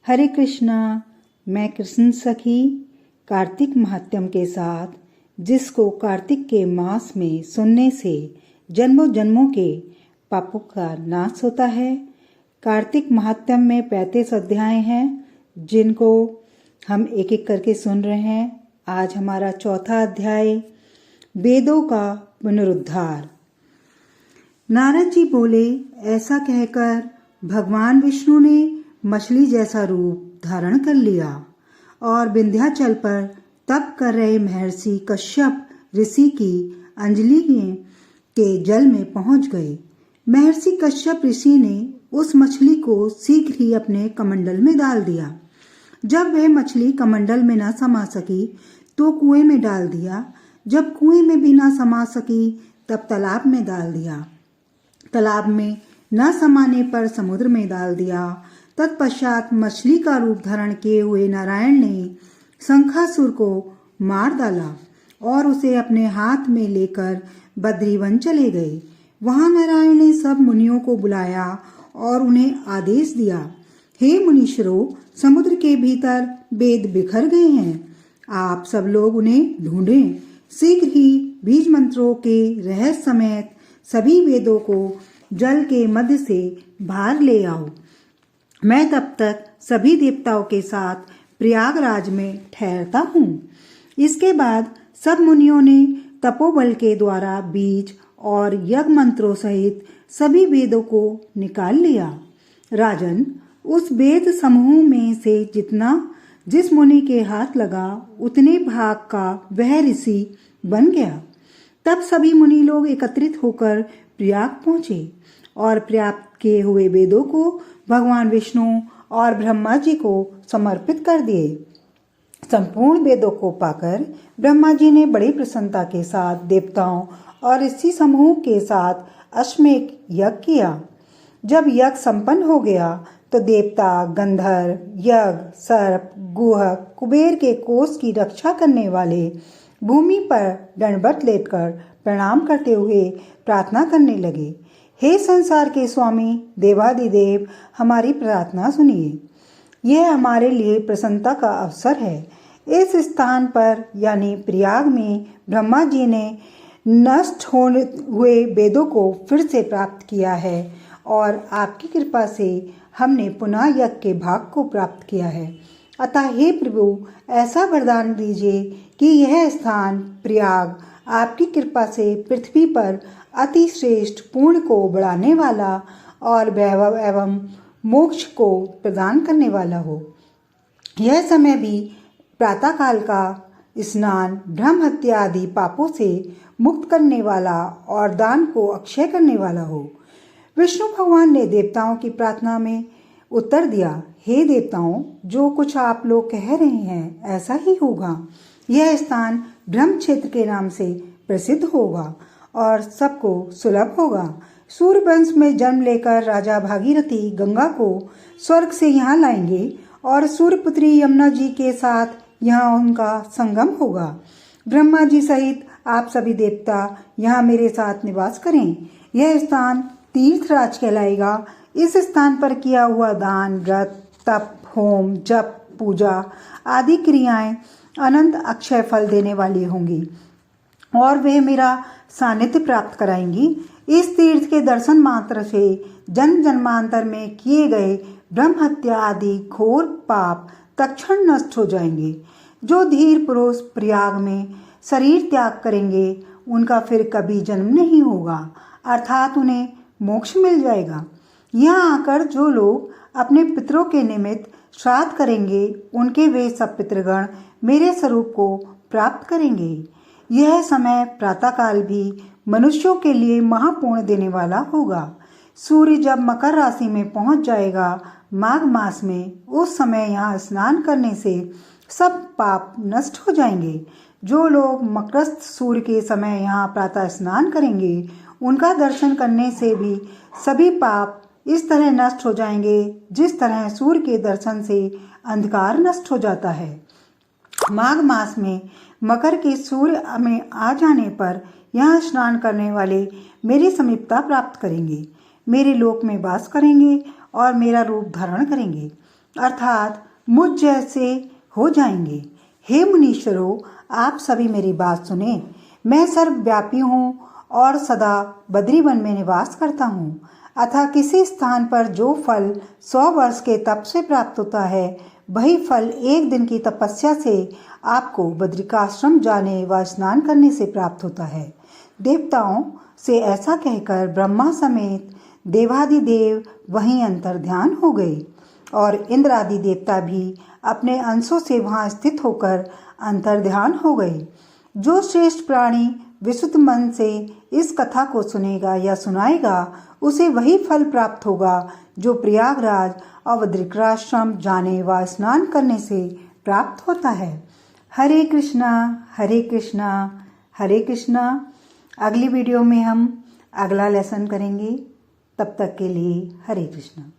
हरे कृष्णा। मैं कृष्ण सखी कार्तिक महात्म्य के साथ, जिसको कार्तिक के मास में सुनने से जन्मों जन्मों के पापों का नाश होता है। कार्तिक महात्म्य में 35 अध्याय हैं, जिनको हम एक एक करके सुन रहे हैं। आज हमारा चौथा अध्याय, वेदों का पुनरुद्धार। नारद जी बोले, ऐसा कहकर भगवान विष्णु ने मछली जैसा रूप धारण कर लिया और विंध्याचल पर तप कर रहे महर्षि कश्यप ऋषि की अंजलि के जल में पहुंच गए। महर्षि कश्यप ऋषि ने उस मछली को शीघ्र ही अपने कमंडल में डाल दिया। जब वह मछली कमंडल में न समा सकी तो कुएं में डाल दिया। जब कुएं में भी न समा सकी तब तालाब में डाल दिया। तालाब में न समाने पर समुद्र में डाल दिया। तत्पश्चात मछली का रूप धारण किए हुए नारायण ने शंखासुर को मार डाला और उसे अपने हाथ में लेकर बद्रीवन चले गए। वहां नारायण ने सब मुनियों को बुलाया और उन्हें आदेश दिया, हे मुनीश्वरों, समुद्र के भीतर वेद बिखर गए हैं। आप सब लोग उन्हें ढूंढें। शीघ्र ही बीज मंत्रों के रहस्य समेत सभी वेदों को जल के मध्य से बाहर ले आओ। मैं तब तक सभी देवताओं के साथ प्रयागराज में ठहरता हूँ। इसके बाद सब मुनियों ने तपोबल के द्वारा बीज और यज्ञ मंत्रों सहित सभी वेदों को निकाल लिया। राजन, उस वेद समूह में से जिस मुनि के हाथ लगा उतने भाग का वह ऋषि बन गया। तब सभी मुनि लोग एकत्रित होकर प्रयाग पहुंचे और प्राप्त किए हुए वेदों को भगवान विष्णु और ब्रह्मा जी को समर्पित कर दिए। संपूर्ण वेदों को पाकर ब्रह्मा जी ने बड़ी प्रसन्नता के साथ देवताओं और ऋषि समूह के साथ अश्वमेध यज्ञ किया। जब यज्ञ संपन्न हो गया तो देवता, गंधर्व, यज्ञ, सर्प, गुहक, कुबेर के कोष की रक्षा करने वाले भूमि पर दंडवत लेटकर प्रणाम करते हुए प्रार्थना करने लगे, हे संसार के स्वामी देवादिदेव, हमारी प्रार्थना सुनिए। यह हमारे लिए प्रसन्नता का अवसर है। इस स्थान पर यानी प्रयाग में ब्रह्मा जी ने नष्ट हुए वेदों को फिर से प्राप्त किया है और आपकी कृपा से हमने पुनः यज्ञ के भाग को प्राप्त किया है। अतः हे प्रभु, ऐसा वरदान दीजिए कि यह स्थान प्रयाग आपकी कृपा से पृथ्वी पर अति श्रेष्ठ पुण्य को बढ़ाने वाला और वैभव एवं मोक्ष को प्रदान करने वाला हो। यह समय भी प्रातःकाल का स्नान, ब्रह्म हत्या आदि पापों से मुक्त करने वाला और दान को अक्षय करने वाला हो। विष्णु भगवान ने देवताओं की प्रार्थना में उत्तर दिया, हे देवताओं, जो कुछ आप लोग कह रहे हैं ऐसा ही होगा। यह स्थान ब्रह्म क्षेत्र के नाम से प्रसिद्ध होगा और सबको सुलभ होगा। सूर्यवंश में जन्म लेकर राजा भागीरथी गंगा को स्वर्ग से यहाँ लाएंगे और सूर्यपुत्री यमुना जी के साथ यहाँ उनका संगम होगा। ब्रह्मा जी सहित आप सभी देवता यहाँ मेरे साथ निवास करें। यह स्थान तीर्थराज कहलाएगा। इस स्थान पर किया हुआ दान, व्रत, तप, होम, जप, पूजा आदि क्रियाएं अनंत अक्षय फल देने वाली होंगी और वे मेरा सानिध्य प्राप्त कराएंगी। इस तीर्थ के दर्शन मात्र से जन्म जन्मांतर में किए गए ब्रह्म हत्या आदि घोर पाप तत्क्षण नष्ट हो जाएंगे। जो धीर पुरुष प्रयाग में शरीर त्याग करेंगे उनका फिर कभी जन्म नहीं होगा, अर्थात उन्हें मोक्ष मिल जाएगा। यहाँ आकर जो लोग अपने पितरों के निमित्त श्राद्ध करेंगे उनके वे सब पितृगण मेरे स्वरूप को प्राप्त करेंगे। यह समय प्रातःकाल भी मनुष्यों के लिए महापुण्य देने वाला होगा। सूर्य जब मकर राशि में पहुंच जाएगा माघ मास में, उस समय यहाँ स्नान करने से सब पाप नष्ट हो जाएंगे। जो लोग मकरस्थ सूर्य के समय यहाँ प्रातः स्नान करेंगे उनका दर्शन करने से भी सभी पाप इस तरह नष्ट हो जाएंगे जिस तरह सूर्य के दर्शन से अंधकार नष्ट हो जाता है। माघ मास में मकर के सूर्य में आ जाने पर यहाँ स्नान करने वाले मेरी समीपता प्राप्त करेंगे, मेरे लोक में वास करेंगे और मेरा रूप धारण करेंगे। अर्थात मुझ जैसे हो जाएंगे। हे मुनीश्वरों, आप सभी मेरी बात सुने। मैं सर्वव्यापी हूँ और सदा बद्रीवन में निवास करता हूँ। अतः किसी स्थान पर जो फल 100 वर्ष के तप से प्राप्त होता है, वही फल एक दिन की तपस्या से आपको बद्रिकाश्रम जाने व स्नान करने से प्राप्त होता है। देवताओं से ऐसा कहकर ब्रह्मा समेत देवादिदेव वहीं अंतर ध्यान हो गए और इंद्र आदि देवता भी अपने अंशों से वहां स्थित होकर अंतर ध्यान हो गए। जो श्रेष्ठ प्राणी विशुद्ध मन से इस कथा को सुनेगा या सुनाएगा, उसे वही फल प्राप्त होगा जो प्रयागराज और बद्रिकाश्रम जाने व स्नान करने से प्राप्त होता है। हरे कृष्णा हरे कृष्णा हरे कृष्णा। अगली वीडियो में हम अगला लेसन करेंगे। तब तक के लिए हरे कृष्णा।